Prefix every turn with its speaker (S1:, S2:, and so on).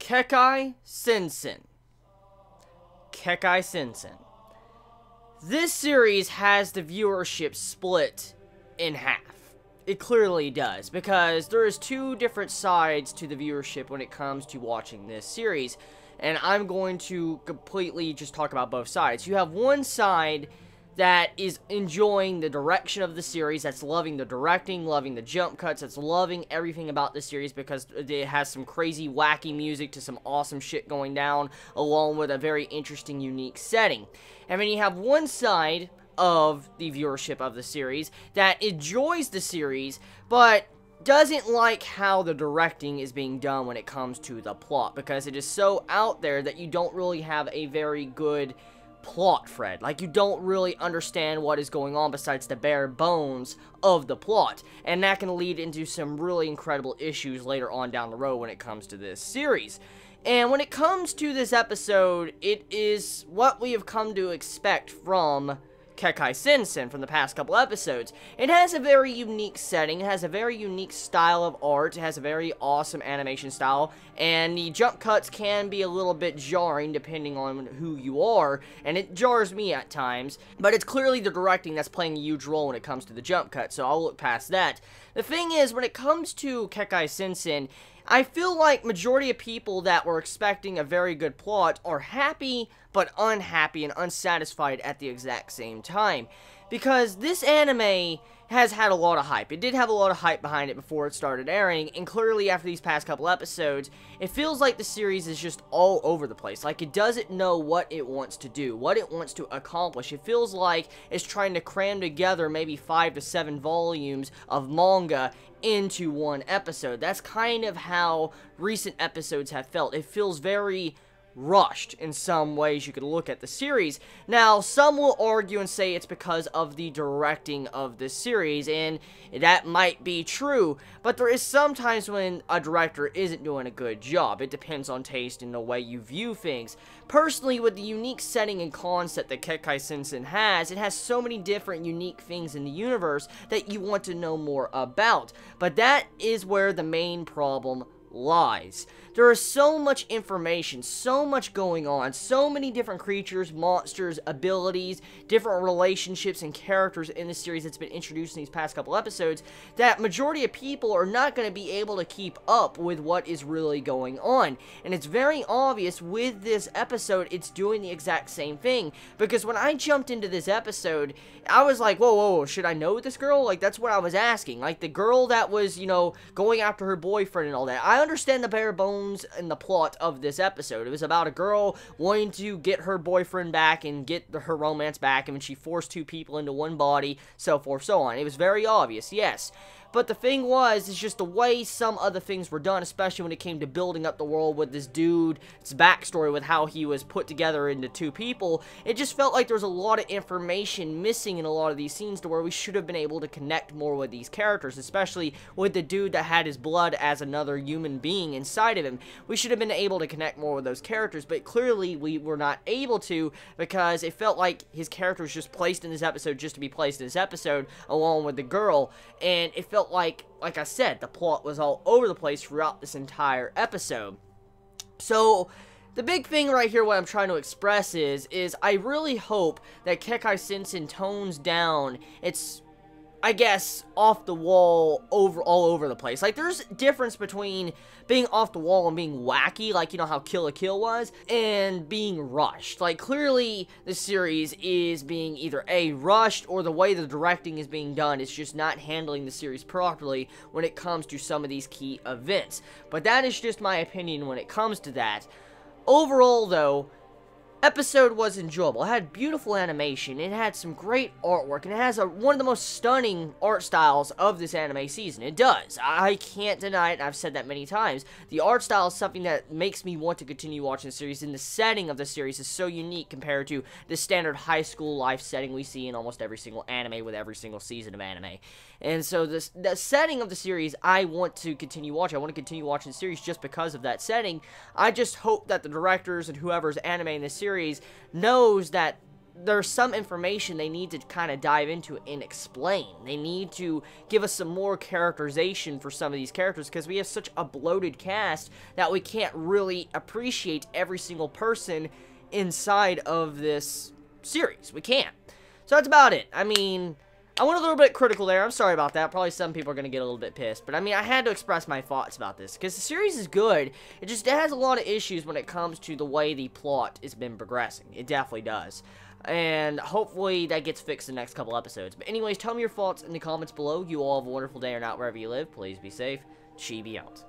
S1: Kekkai Sensen. Kekkai Sensen. This series has the viewership split in half. It clearly does, because there is two different sides to the viewership when it comes to watching this series, and I'm going to completely just talk about both sides. You have one side that is enjoying the direction of the series, that's loving the directing, loving the jump cuts, that's loving everything about the series because it has some crazy, wacky music to some awesome shit going down, along with a very interesting, unique setting. And then you have one side of the viewership of the series that enjoys the series, but doesn't like how the directing is being done when it comes to the plot, because it is so out there that you don't really have a very good plot thread. Like, you don't really understand what is going on besides the bare bones of the plot, and that can lead into some really incredible issues later on down the road when it comes to this series. And when it comes to this episode, it is what we have come to expect from Kekkai Sensen from the past couple episodes. It has a very unique setting, it has a very unique style of art, it has a very awesome animation style, and the jump cuts can be a little bit jarring depending on who you are, and it jars me at times, but it's clearly the directing that's playing a huge role when it comes to the jump cut, so I'll look past that. The thing is, when it comes to Kekkai Sensen, I feel like majority of people that were expecting a very good plot are happy, but unhappy and unsatisfied at the exact same time. Because this anime has had a lot of hype. It did have a lot of hype behind it before it started airing, and clearly after these past couple episodes, it feels like the series is just all over the place. Like, it doesn't know what it wants to do, what it wants to accomplish. It feels like it's trying to cram together maybe 5 to 7 volumes of manga into one episode. That's kind of how recent episodes have felt. It feels very rushed in some ways you could look at the series. Now, some will argue and say it's because of the directing of the series, and that might be true, but there is sometimes when a director isn't doing a good job. It depends on taste and the way you view things. Personally, with the unique setting and concept that Kekkai Sensen has, it has so many different unique things in the universe that you want to know more about, but that is where the main problem lies. There is so much information, so much going on, so many different creatures, monsters, abilities, different relationships and characters in the series that's been introduced in these past couple episodes, that majority of people are not going to be able to keep up with what is really going on. And it's very obvious with this episode, it's doing the exact same thing. Because when I jumped into this episode, I was like, whoa, should I know this girl? Like, that's what I was asking. Like, the girl that was, you know, going after her boyfriend and all that. I understand the bare bones in the plot of this episode. It was about a girl wanting to get her boyfriend back and get her romance back, and when she forced two people into one body, so forth, so on. It was very obvious, yes. But the thing was, is just the way some other things were done, especially when it came to building up the world with this dude's backstory with how he was put together into two people, it just felt like there was a lot of information missing in a lot of these scenes to where we should have been able to connect more with these characters, especially with the dude that had his blood as another human being inside of him. We should have been able to connect more with those characters, but clearly we were not able to, because it felt like his character was just placed in this episode just to be placed in this episode, along with the girl, and it felt like I said, the plot was all over the place throughout this entire episode. So, the big thing right here, what I'm trying to express is I really hope that Kekkai Sensen tones down its, I guess, off the wall all over the place. Like, there's a difference between being off the wall and being wacky, like, you know how Kill la Kill was, and being rushed. Like, clearly, the series is being either A, rushed, or the way the directing is being done is just not handling the series properly when it comes to some of these key events. But that is just my opinion when it comes to that. Overall, though, episode was enjoyable. It had beautiful animation, it had some great artwork, and it has one of the most stunning art styles of this anime season. It does. I can't deny it, and I've said that many times. The art style is something that makes me want to continue watching the series, and the setting of the series is so unique compared to the standard high school life setting we see in almost every single anime with every single season of anime. And so the setting of the series, I want to continue watching. I want to continue watching the series just because of that setting. I just hope that the directors and whoever's animating the series knows that there's some information they need to kind of dive into and explain. They need to give us some more characterization for some of these characters, because we have such a bloated cast that we can't really appreciate every single person inside of this series. We can't. So that's about it. I mean, I went a little bit critical there. I'm sorry about that. Probably some people are going to get a little bit pissed. But, I mean, I had to express my thoughts about this, because the series is good. It has a lot of issues when it comes to the way the plot has been progressing. It definitely does. And hopefully that gets fixed in the next couple episodes. But anyways, tell me your thoughts in the comments below. You all have a wonderful day or night wherever you live. Please be safe. Chibi out.